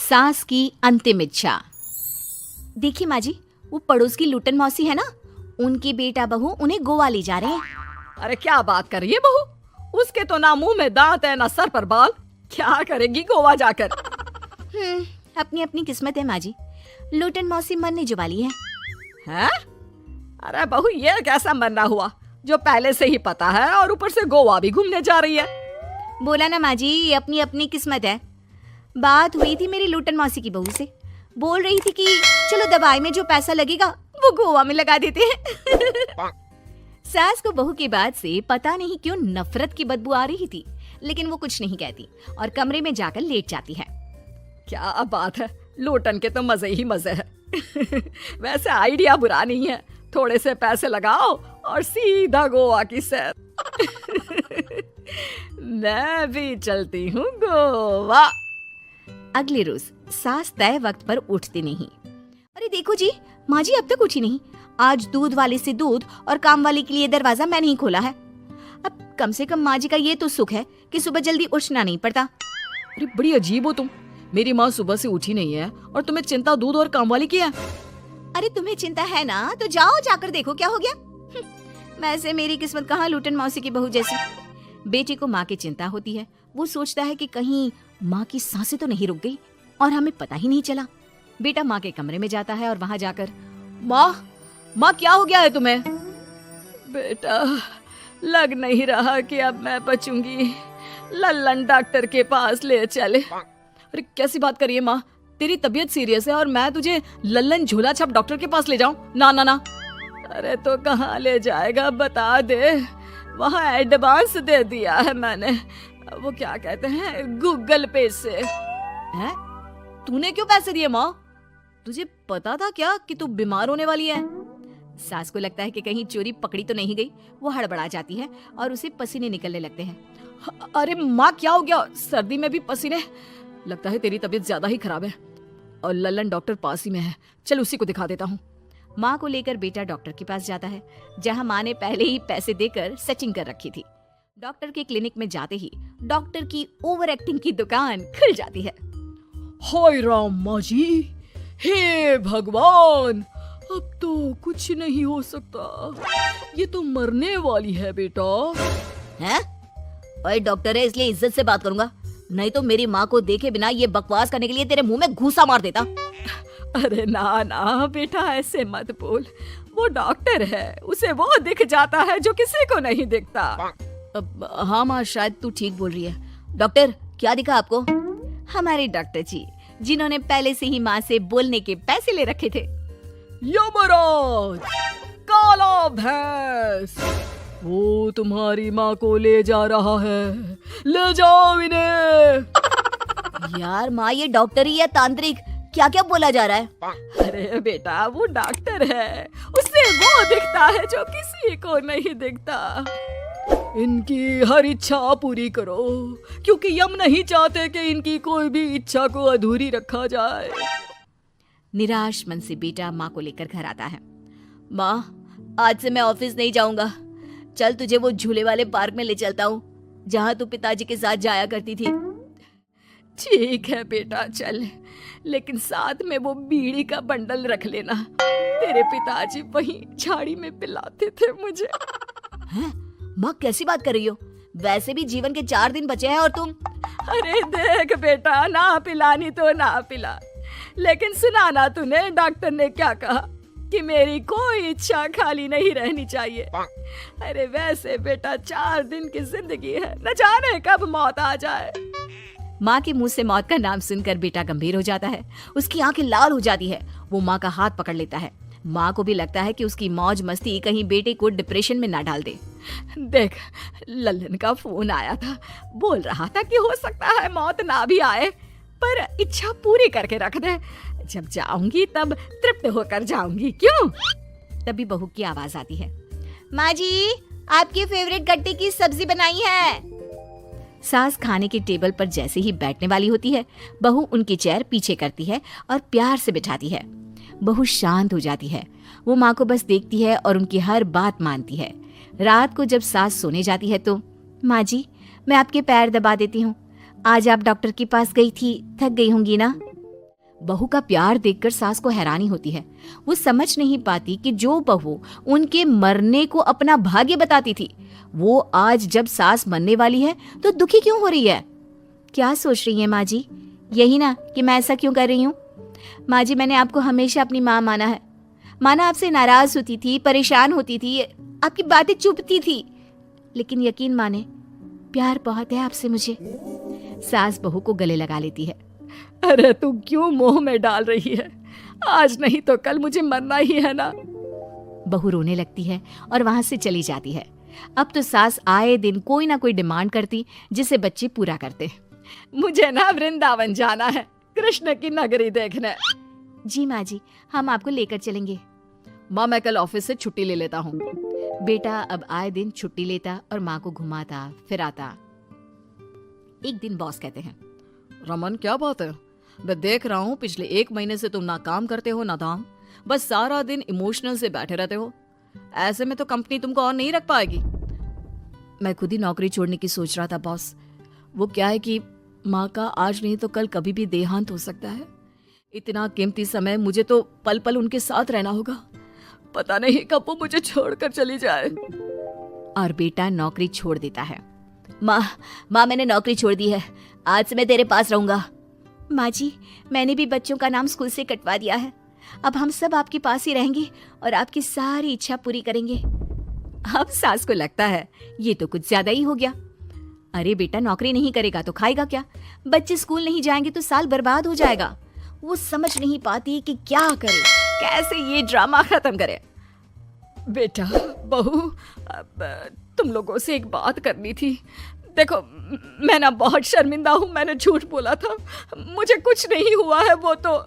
सास की अंतिम इच्छा। देखिए माँ जी, वो पड़ोस की लुटन मौसी है ना, उनकी बेटा बहू उन्हें गोवा ले जा रहे हैं। अरे क्या बात कर रही है बहू, उसके तो ना मुंह में दांत है ना सर पर बाल, क्या करेगी गोवा जाकर। अपनी अपनी किस्मत है माँ जी, लुटन मौसी मरने जो वाली है। हैं? अरे बहू ये कैसा मरना हुआ जो पहले से ही पता है और ऊपर से गोवा भी घूमने जा रही है। बोला ना माँ जी, ये अपनी अपनी किस्मत है। बात हुई थी मेरी लुटन मौसी की बहू से, बोल रही थी कि चलो दवाई में जो पैसा लगेगा वो गोवा में लगा देते हैं। सास को बहू की बात से पता नहीं क्यों नफरत की बदबू आ रही थी, लेकिन वो कुछ नहीं कहती और कमरे में जाकर लेट जाती है। क्या बात है, लूटन के तो मजे ही मजे है। वैसे आइडिया बुरा नहीं है, थोड़े से पैसे लगाओ और सीधा गोवा की सैर। मैं भी चलती हूँ गोवा। अगले रोज सास तय वक्त पर उठती नहीं। अरे देखो जी, माँ जी अब तक उठी नहीं। आज दूध वाले से दूध और काम वाले के लिए दरवाजा मैंने ही खोला है। अब कम से कम माँ जी का ये तो सुख है कि सुबह जल्दी उठना नहीं पड़ता। अरे बड़ी अजीब हो तुम, मेरी माँ सुबह से उठी नहीं है और तुम्हें चिंता दूध और काम वाली की है। अरे तुम्हें चिंता है ना, तो जाओ जाकर देखो क्या हो गया। वैसे मेरी किस्मत कहाँ लुटन मौसी की बहू जैसी। बेटे को माँ की चिंता होती है, वो सोचता है कि कहीं माँ की सांसें तो नहीं रुक गई और हमें पता ही नहीं चला। बेटा माँ के कमरे में जाता है और वहाँ जाकर, माँ क्या हो गया है तुम्हें? बेटा लग नहीं रहा कि अब मैं बचूंगी, लल्लन डॉक्टर के पास ले चले। अरे कैसी बात करिए माँ, तेरी तबीयत सीरियस है और मैं तुझे लल्लन झोला छाप डॉक्टर के पास ले जाऊं? ना ना ना। अरे तो कहाँ ले जाएगा बता दे, वहाँ एडवांस दे दिया है मैंने, वो क्या कहते हैं गूगल पे से। हैं? तूने क्यों पैसे दिए माँ? तुझे पता था क्या कि तू बीमार होने वाली है? सास को लगता है कि कहीं चोरी पकड़ी तो नहीं गई। वो हड़बड़ा जाती है और उसे पसीने निकलने लगते हैं। अरे माँ क्या हो गया, सर्दी में भी पसीने? लगता है तेरी तबीयत ज्यादा ही खराब है और लल्लन डॉक्टर पास ही में है, चल उसी को दिखा देता हूँ। माँ को लेकर बेटा डॉक्टर के पास जाता है, जहाँ माँ ने पहले ही पैसे देकर सेटिंग कर रखी थी। डॉक्टर के क्लिनिक में जाते ही डॉक्टर की ओवर एक्टिंग की दुकान खुल जाती है। हाय राम माँ जी, हे भगवान, अब तो कुछ नहीं हो सकता, ये तो मरने वाली है बेटा। हैं? ओए डॉक्टर है इसलिए इज्जत से बात करूंगा, नहीं तो मेरी माँ को देखे बिना ये बकवास करने के लिए तेरे मुंह में घूसा मार देता। अरे ना ना बेटा ऐसे मत बोल, वो डॉक्टर है, उसे वो दिख जाता है जो किसी को नहीं दिखता। हाँ माँ शायद तू ठीक बोल रही है। डॉक्टर क्या दिखा आपको? हमारे डॉक्टर जी, जिन्होंने पहले से ही माँ से बोलने के पैसे ले रखे थे। यमराज, काला भैंस, वो तुम्हारी माँ को ले जा रहा है, ले जाओ इन्हें। यार माँ ये डॉक्टर ही है तांत्रिक, क्या क्या बोला जा रहा है? अरे बेटा वो डॉक्टर है, उससे वो दिखता है जो किसी को नहीं दिखता। इनकी हर इच्छा पूरी करो, क्योंकि यम नहीं चाहते कि इनकी कोई भी इच्छा को अधूरी रखा जाए। निराश मन से बेटा माँ को लेकर घर आता है। माँ आज से मैं ऑफिस नहीं जाऊंगा, चल तुझे वो झूले वाले पार्क में ले चलता हूँ जहाँ तू पिताजी के साथ जाया करती थी। ठीक है बेटा चल, लेकिन साथ में वो बीड़ी का बंडल रख लेना, तेरे पिताजी वहीं झाड़ी में पिलाते थे मुझे। हैं? माँ कैसी बात कर रही हो? वैसे भी जीवन के 4 दिन बचे हैं और तुम। अरे देख बेटा, ना पिलानी तो ना पिला, लेकिन सुना ना तूने डॉक्टर ने क्या कहा कि मेरी कोई इच्छा खाली नहीं रहनी चाहिए। अरे वैसे बेटा 4 दिन की जिंदगी है, न जाने कब मौत आ जाए। माँ के मुंह से मौत का नाम सुनकर बेटा गंभीर हो जाता है, उसकी आंखें लाल हो जाती है। वो माँ का हाथ पकड़ लेता है। माँ को भी लगता है कि उसकी मौज मस्ती कहीं बेटे को डिप्रेशन में ना डाल दे। देख लल्लन का फोन आया था, बोल रहा था कि हो सकता है मौत ना भी आए, पर इच्छा पूरी करके रख दे, जब जाऊंगी तब तृप्त होकर जाऊंगी, क्यों? तभी बहू की आवाज आती है, माँ जी आपकी फेवरेट गट्टे की सब्जी बनाई है। सास खाने के टेबल पर जैसे ही बैठने वाली होती है, बहू उनकी चेयर पीछे करती है और प्यार से बिठाती है। बहू शांत हो जाती है, वो माँ को बस देखती है और उनकी हर बात मानती है। रात को जब सास सोने जाती है तो, माँ जी मैं आपके पैर दबा देती हूँ, आज आप डॉक्टर के पास गई थी, थक गई होंगी ना? बहू का प्यार देखकर सास को हैरानी होती है। वो समझ नहीं पाती कि जो बहू उनके मरने को अपना भाग्य बताती थी, वो आज जब सास मरने वाली है तो दुखी क्यों हो रही है। क्या सोच रही है माँ जी? यही ना कि मैं ऐसा क्यों कर रही हूँ। माँ जी, मैंने आपको हमेशा अपनी माँ माना है। माना आपसे नाराज होती थी, परेशान होती थी, आपकी बातें चुभती थी, लेकिन यकीन माने प्यार बहुत है आपसे मुझे। सास बहू को गले लगा लेती है। अरे तू क्यों मोह में डाल रही है? आज नहीं तो कल मुझे मरना ही है ना। बहू रोने लगती है और वहां से चली जाती है। अब तो सास आए दिन कोई ना कोई डिमांड करती जिसे बच्चे पूरा करते। मुझे ना वृंदावन जाना है, कृष्ण की नगरी देखने। जी माँ जी, हम आपको लेकर चलेंगे। माँ, मैं कल ऑफिस से छुट्टी ले लेता हूँ। बेटा अब आए दिन छुट्टी लेता और माँ को घुमाता फिराता। एक दिन बॉस कहते हैं, रमन क्या बात है? मैं देख रहा हूँ पिछले 1 महीने से तुम ना काम करते हो ना दाम, बस सारा दिन इमोशनल से बैठे रहते हो। ऐसे में तो कंपनी तुमको और नहीं रख पाएगी। मैं खुद ही नौकरी छोड़ने की सोच रहा था बॉस। वो क्या है कि माँ का आज नहीं तो कल कभी भी देहांत हो सकता है। इतना कीमती समय मुझे तो पल पल उनके साथ रहना होगा। पता नहीं कब वो मुझे छोड़कर चली जाए। और बेटा नौकरी छोड़ देता है। माँ, मैंने नौकरी छोड़ दी है, आज से मैं तेरे पास रहूंगा। माँ जी, मैंने भी बच्चों का नाम स्कूल से कटवा दिया है। अब हम सब आपके पास ही रहेंगे और आपकी सारी इच्छा पूरी करेंगे। अब सास को लगता है ये तो कुछ ज्यादा ही हो गया। अरे बेटा, नौकरी नहीं करेगा तो खाएगा क्या? बच्चे स्कूल नहीं जाएंगे तो साल बर्बाद हो जाएगा। वो समझ नहीं पाती कि क्या करे, कैसे ये ड्रामा खत्म करे। बेटा, बहू, तुम लोगों से एक बात करनी थी। देखो, मैं ना बहुत शर्मिंदा हूँ, मैंने झूठ बोला था, मुझे कुछ नहीं हुआ है। वो तो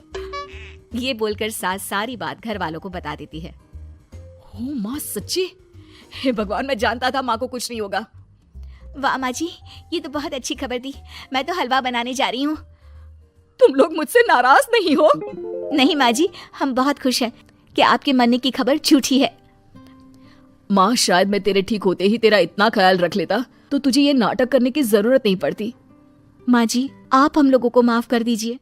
ये बोलकर सास सारी बात घर वालों को बता देती है। ओ माँ, सच्ची? हे भगवान, मैं जानता था माँ को कुछ नहीं होगा। वाह माँ जी, ये तो बहुत अच्छी खबर दी। मैं तो हलवा बनाने जा रही हूँ। तुम लोग मुझसे नाराज नहीं हो? नहीं माँ जी, हम बहुत खुश हैं कि आपके मरने की खबर झूठी है। माँ, शायद मैं तेरे ठीक होते ही तेरा इतना ख्याल रख लेता तो तुझे ये नाटक करने की जरूरत नहीं पड़ती। माँ जी, आप हम लोगों को माफ कर दीजिए।